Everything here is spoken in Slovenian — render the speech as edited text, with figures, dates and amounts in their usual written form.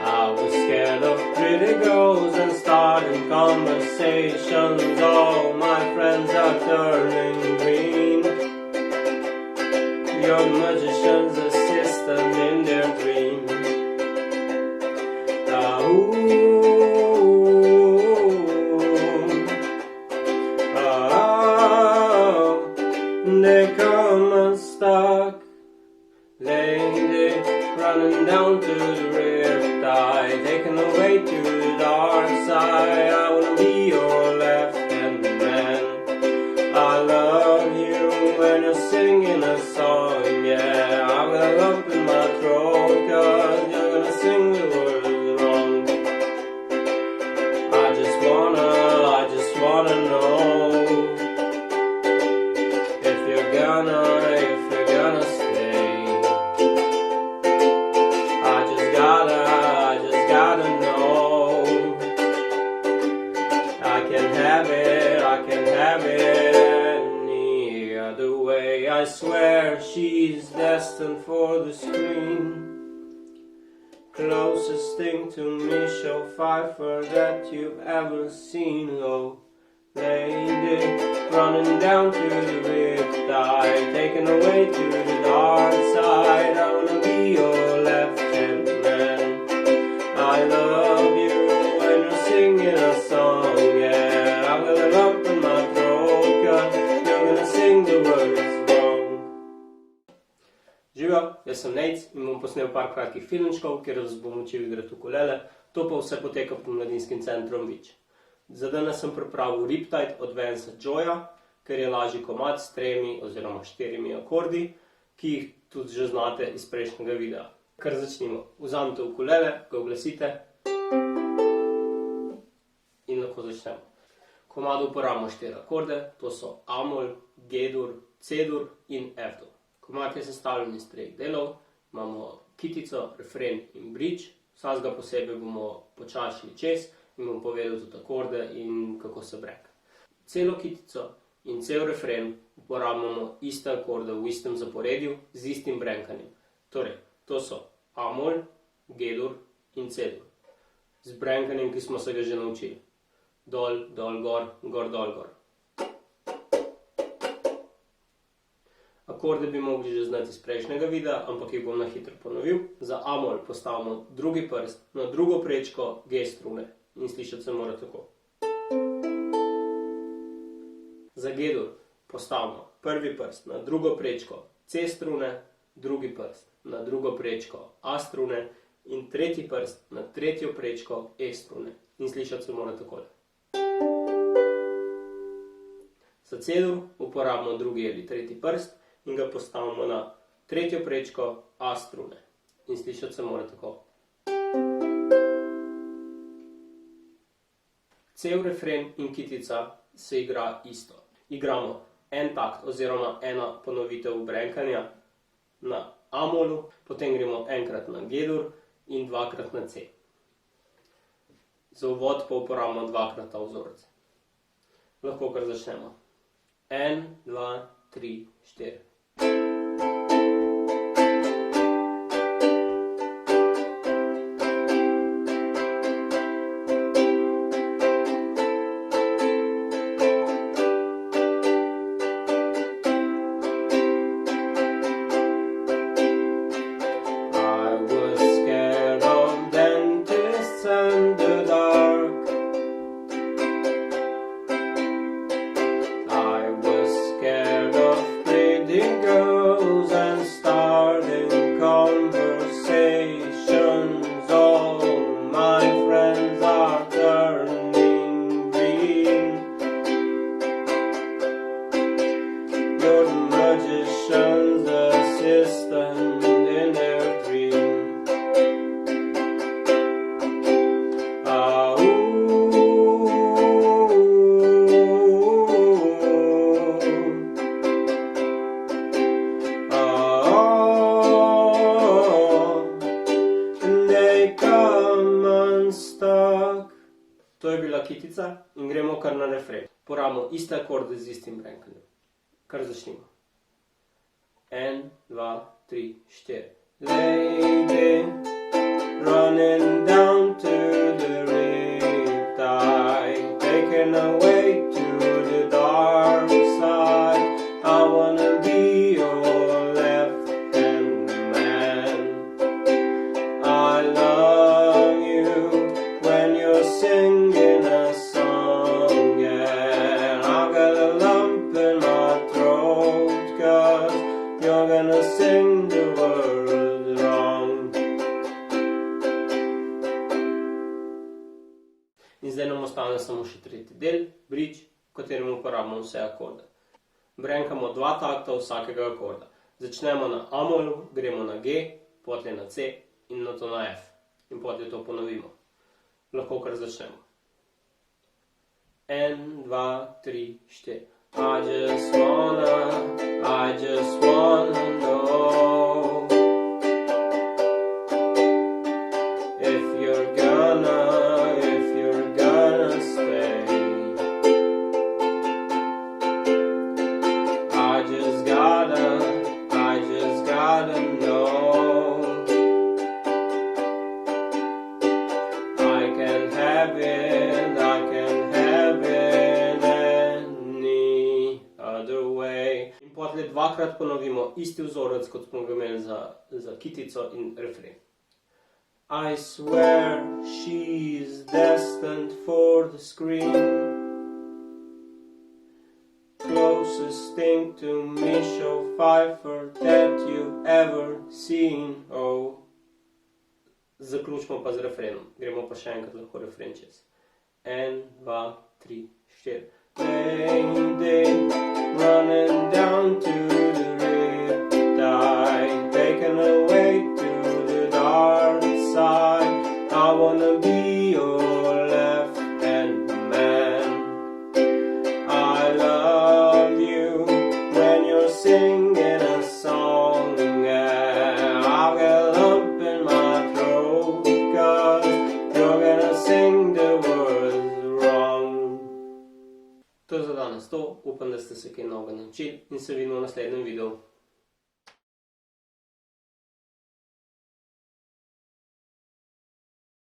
I was scared of pretty girls and starting conversations. All my friends are turning green. You're the magician's assistant in their dream. They come unstuck, lady, running down to the Riptide, taken away to the dark side. I wanna be your left-hand man. I love you when you're singing a song, yeah. I got a lump in my throat, 'cause you're gonna sing the words wrong. I just wanna know if you're gonna stay. I just gotta know. I can have it any other way. I swear she's destined for the screen. Closest thing to Michelle Pfeiffer that you've ever seen. Oh, lady, running down to the Riptide, taken away to the dark side. I wanna be your left-hand man. I love you when you're singing a song, yeah. I've got a lump in my throat, 'cause you're gonna sing the words wrong. Živijo, jaz sem Nejc in bom posnel par kratkih filmčkov, kjer vas bom učil igrati ukulele. To pa vse poteka pod Mladinskim centrom Vič. Za danes sem pripravil Riptide od Vance Joya, ker je lažji komad s 3 oziroma 4 akordi, ki jih tudi že znate iz prejšnjega videa. Kar začnimo. Vzamete ukulele, ga uglasite in lahko začnemo. V komadu uporabimo 4 akorde, to so A-mol, G-dur, C-dur in F-dur. Komad je sestavljen iz 3 delov, imamo kitico, refren in bridge, vsakega posebej bomo počasili čez in bom povedal tudi akorde in kako se brek. Celo kitico in cel refren uporabljamo iste akorde v istem zaporedju z istim brenkanjem. Torej, to so A-mol, G-dur in C-dur. Z brenkanjem, ki smo se ga že naučili. Dol, dol, gor, gor, dol, gor. Akorde bi mogli že znati iz prejšnjega videa, ampak jih bom na hitro ponovil. Za A-mol postavimo drugi prst na drugo prečko G strune in slišati se mora tako. Za G-dur postavimo prvi prst na drugo prečko C strune, drugi prst na drugo prečko A strune in tretji prst na tretjo prečko E strune in slišati se mora takole. Za C-dur uporabimo drugi ali tretji prst in ga postavimo na tretjo prečko A strune in slišati se mora tako. Cel refren in kitica se igra isto. Igramo en takt oziroma ena ponovitev brenkanja na A-molu, potem gremo enkrat na G-dur in dvakrat na C. Za uvod pa uporabimo dvakrat ta vzorec. Lahko kar začnemo. 1, 2, 3, 4. To je bila kitica in gremo kar na refren. Porabimo iste akorde z istim brenkanjem. Kar začnimo. 1, 2, 3, 4. Lady ostane samo še tretji del, bridge, v katerem uporabimo vse akorde. Brenkamo 2 takta vsakega akorda. Začnemo na A-molu, gremo na G, potlej na C in nato na F. In potlej to ponovimo. Lahko kar začnemo. 1, 2, 3, 4. I just wanna know if you're gonna stay. I just gotta know. I can have it any other way. In potlej dvakrat ponovimo isti vzorec, kot smo ga imeli za kitico in refren. I swear she's destined for the screen, closest thing to Michelle Pfeiffer that you've ever seen. Oh. Zaključimo pa z refrenom. Gremo pa še enkrat lahko refren čez. 1, 2, 3, 4. Lady, running down to the Riptide, taken away to the dark side. I wanna be your left-hand man. I love you when you're singing a song, and I'll get a lump in my throat, 'cause you're gonna sing the words wrong. To je za danes to. Upam, da ste se kaj novega naučili in se vidimo v naslednjem videu.